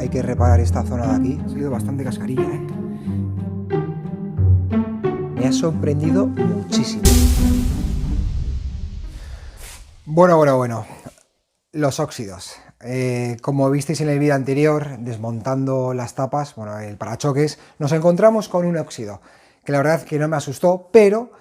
hay que reparar esta zona de aquí. Ha salido bastante cascarilla, ¿eh? Me ha sorprendido muchísimo. Bueno. Los óxidos. Como visteis en el vídeo anterior, desmontando las tapas, bueno, el parachoques, nos encontramos con un óxido, que la verdad que no me asustó, pero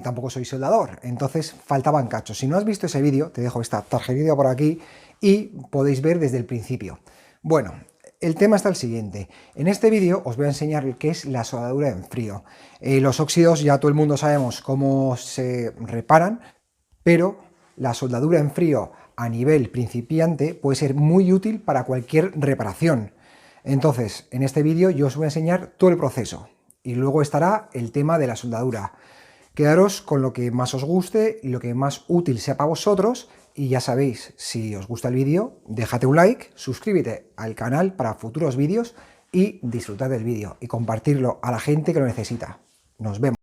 tampoco soy soldador, entonces faltaban cachos. Si no has visto ese vídeo, te dejo esta tarjetita por aquí y podéis ver desde el principio. Bueno, el tema está el siguiente. En este vídeo os voy a enseñar qué es la soldadura en frío. Los óxidos ya todo el mundo sabemos cómo se reparan, pero la soldadura en frío a nivel principiante puede ser muy útil para cualquier reparación. Entonces, en este vídeo yo os voy a enseñar todo el proceso y luego estará el tema de la soldadura. Quedaros con lo que más os guste y lo que más útil sea para vosotros, y ya sabéis, si os gusta el vídeo, déjate un like, suscríbete al canal para futuros vídeos y disfrutad del vídeo y compartirlo a la gente que lo necesita. Nos vemos.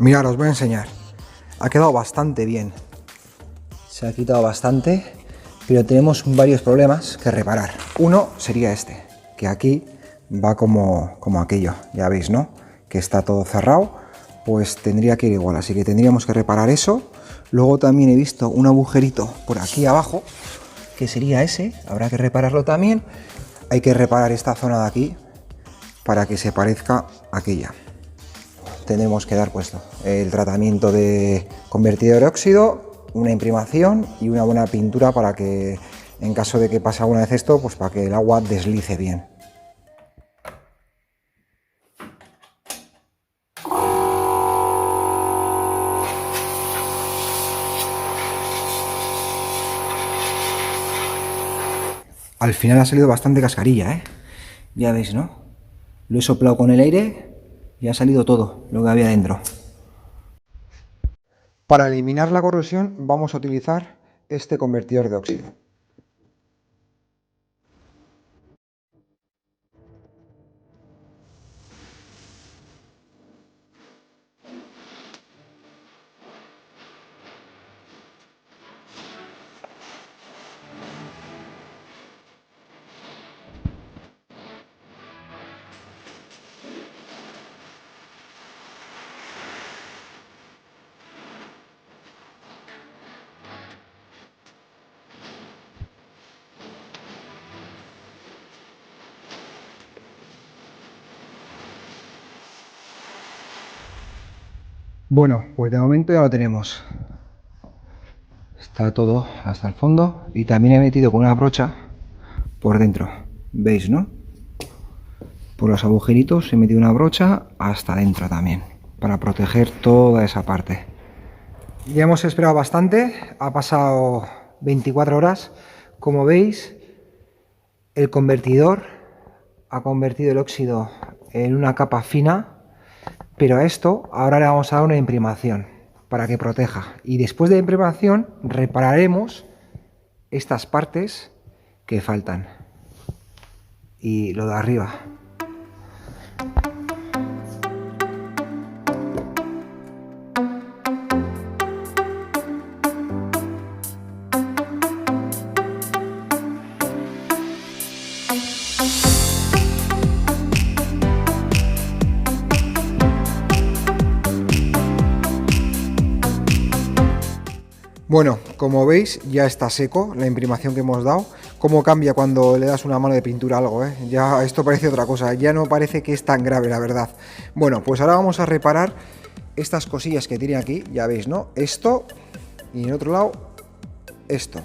Mirad, os voy a enseñar. Ha quedado bastante bien. Se ha quitado bastante, pero tenemos varios problemas que reparar. Uno sería este, que aquí va como aquello, ya veis, ¿no? Que está todo cerrado, pues tendría que ir igual, así que tendríamos que reparar eso. Luego también he visto un agujerito por aquí abajo, que sería ese, habrá que repararlo también. Hay que reparar esta zona de aquí para que se parezca a aquella. Tendremos que dar puesto el tratamiento de convertidor de óxido, una imprimación y una buena pintura para que, en caso de que pase alguna vez esto, pues para que el agua deslice bien. Al final ha salido bastante cascarilla, ¿eh? Ya veis, ¿no? Lo he soplado con el aire y ha salido todo lo que había dentro. Para eliminar la corrosión vamos a utilizar este convertidor de óxido. Bueno, pues de momento ya lo tenemos. Está todo hasta el fondo y también he metido con una brocha por dentro. ¿Veis, no? Por los agujeritos he metido una brocha hasta dentro también, para proteger toda esa parte. Ya hemos esperado bastante, ha pasado 24 horas. Como veis, el convertidor ha convertido el óxido en una capa fina, pero a esto ahora le vamos a dar una imprimación para que proteja. Y después de la imprimación repararemos estas partes que faltan y lo de arriba. Bueno, como veis ya está seco la imprimación que hemos dado. Cómo cambia cuando le das una mano de pintura a algo, ¿eh? Ya esto parece otra cosa, ya no parece que es tan grave, la verdad. Bueno, pues ahora vamos a reparar estas cosillas que tiene aquí, ya veis, ¿no? Esto y en otro lado esto.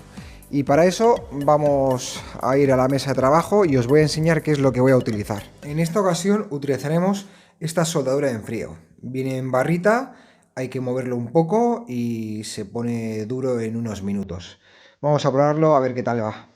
Y para eso vamos a ir a la mesa de trabajo y os voy a enseñar qué es lo que voy a utilizar. En esta ocasión utilizaremos esta soldadura en frío. Viene en barrita, hay que moverlo un poco y se pone duro en unos minutos. Vamos a probarlo a ver qué tal va.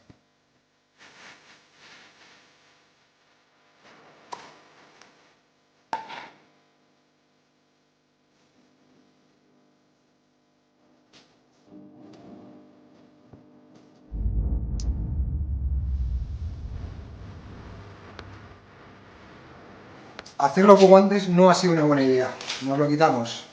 Hacerlo como antes no ha sido una buena idea. Nos lo quitamos.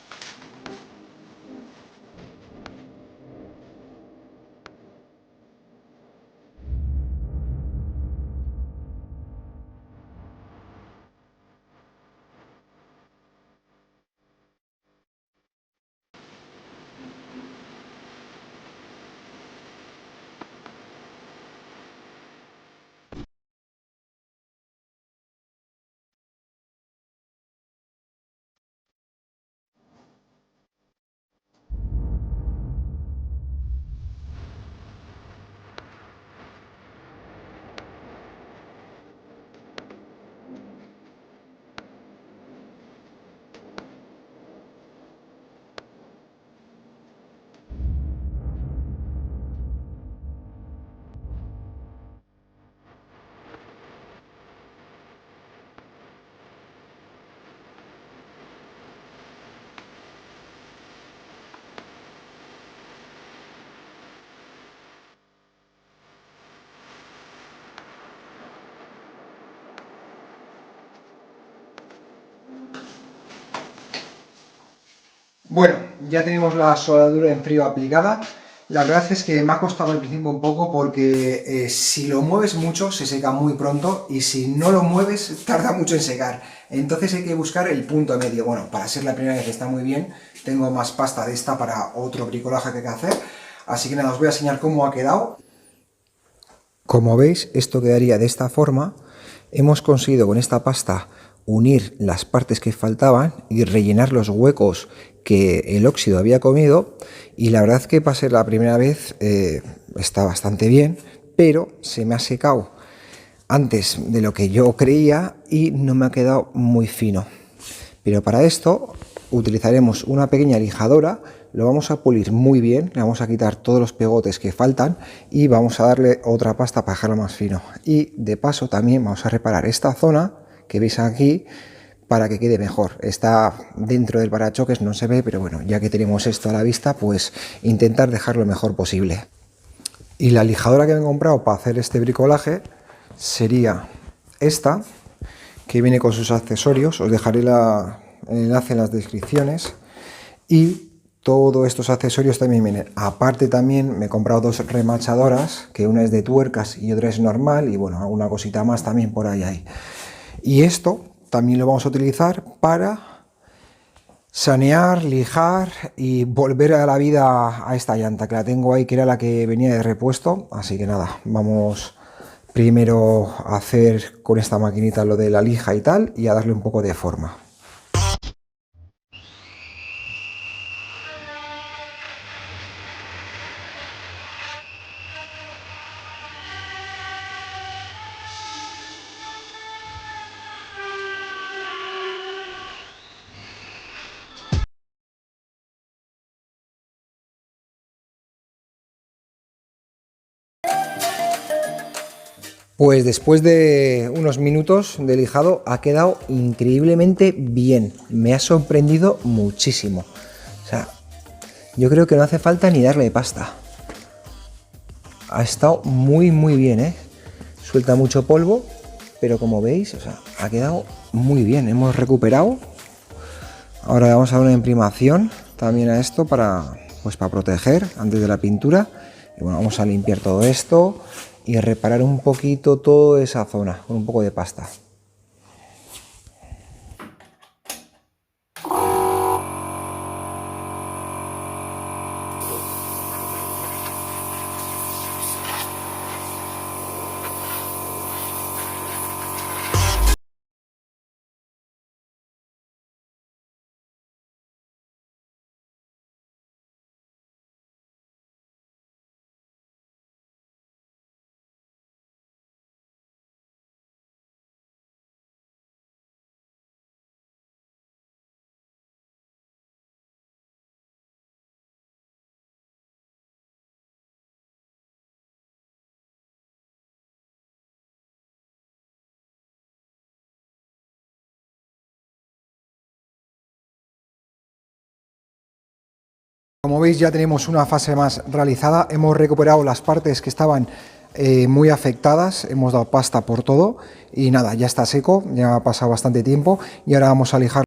Bueno, ya tenemos la soldadura en frío aplicada. La verdad es que me ha costado al principio un poco porque si lo mueves mucho se seca muy pronto y si no lo mueves tarda mucho en secar. Entonces hay que buscar el punto medio. Bueno, para ser la primera vez está muy bien. Tengo más pasta de esta para otro bricolaje que hay que hacer. Así que nada, os voy a enseñar cómo ha quedado. Como veis, esto quedaría de esta forma. Hemos conseguido con esta pasta unir las partes que faltaban y rellenar los huecos que el óxido había comido, y la verdad que para ser la primera vez está bastante bien, pero se me ha secado antes de lo que yo creía y no me ha quedado muy fino. Pero para esto utilizaremos una pequeña lijadora, lo vamos a pulir muy bien, le vamos a quitar todos los pegotes que faltan y vamos a darle otra pasta para dejarlo más fino. Y de paso también vamos a reparar esta zona que veis aquí para que quede mejor. Está dentro del parachoques, no se ve, pero bueno, ya que tenemos esto a la vista, pues intentar dejarlo lo mejor posible. Y la lijadora que me he comprado para hacer este bricolaje sería esta, que viene con sus accesorios. Os dejaré el enlace en las descripciones. Y todos estos accesorios también vienen. Aparte también me he comprado dos remachadoras, que una es de tuercas y otra es normal, y bueno, alguna cosita más también por ahí hay. Y esto también lo vamos a utilizar para sanear, lijar y volver a la vida a esta llanta, que la tengo ahí, que era la que venía de repuesto. Así que nada, vamos primero a hacer con esta maquinita lo de la lija y tal, y a darle un poco de forma. Pues después de unos minutos de lijado ha quedado increíblemente bien. Me ha sorprendido muchísimo. O sea, yo creo que no hace falta ni darle pasta. Ha estado muy bien, ¿eh? Suelta mucho polvo, pero como veis, o sea, ha quedado muy bien. Hemos recuperado. Ahora vamos a dar una imprimación también a esto para, pues, para proteger antes de la pintura. Y bueno, vamos a limpiar todo esto y reparar un poquito toda esa zona con un poco de pasta. Como veis, ya tenemos una fase más realizada, hemos recuperado las partes que estaban muy afectadas, hemos dado pasta por todo y nada, ya está seco, ya ha pasado bastante tiempo y ahora vamos a lijar.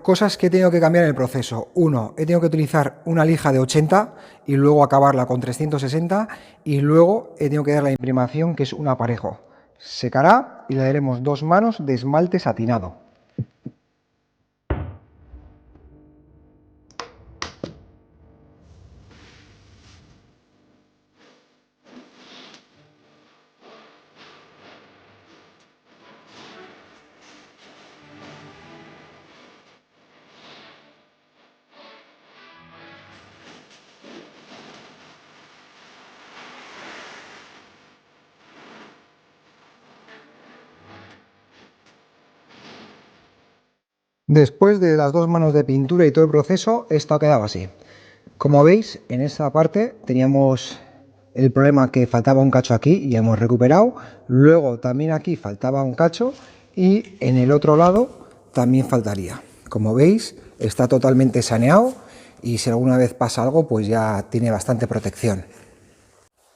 Cosas que he tenido que cambiar en el proceso. Uno, he tenido que utilizar una lija de 80 y luego acabarla con 360 y luego he tenido que dar la imprimación, que es un aparejo. Secará y le daremos 2 manos de esmalte satinado. Después de las 2 manos de pintura y todo el proceso, esto ha quedado así. Como veis, en esta parte teníamos el problema que faltaba un cacho aquí y hemos recuperado. Luego también aquí faltaba un cacho y en el otro lado también faltaría. Como veis, está totalmente saneado y si alguna vez pasa algo, pues ya tiene bastante protección.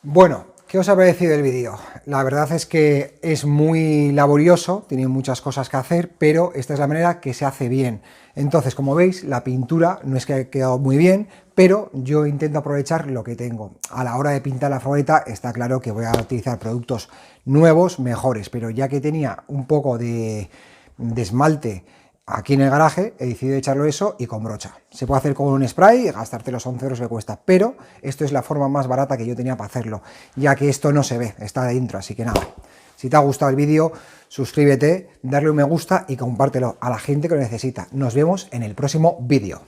Bueno, ¿qué os ha parecido el vídeo? La verdad es que es muy laborioso, tiene muchas cosas que hacer, pero esta es la manera que se hace bien. Entonces, como veis, la pintura no es que haya quedado muy bien, pero yo intento aprovechar lo que tengo. A la hora de pintar la furgoneta está claro que voy a utilizar productos nuevos, mejores, pero ya que tenía un poco de esmalte aquí en el garaje, he decidido echarlo eso y con brocha. Se puede hacer con un spray y gastarte los 11 euros que cuesta, pero esto es la forma más barata que yo tenía para hacerlo, ya que esto no se ve, está dentro, así que nada. Si te ha gustado el vídeo, suscríbete, darle un me gusta y compártelo a la gente que lo necesita. Nos vemos en el próximo vídeo.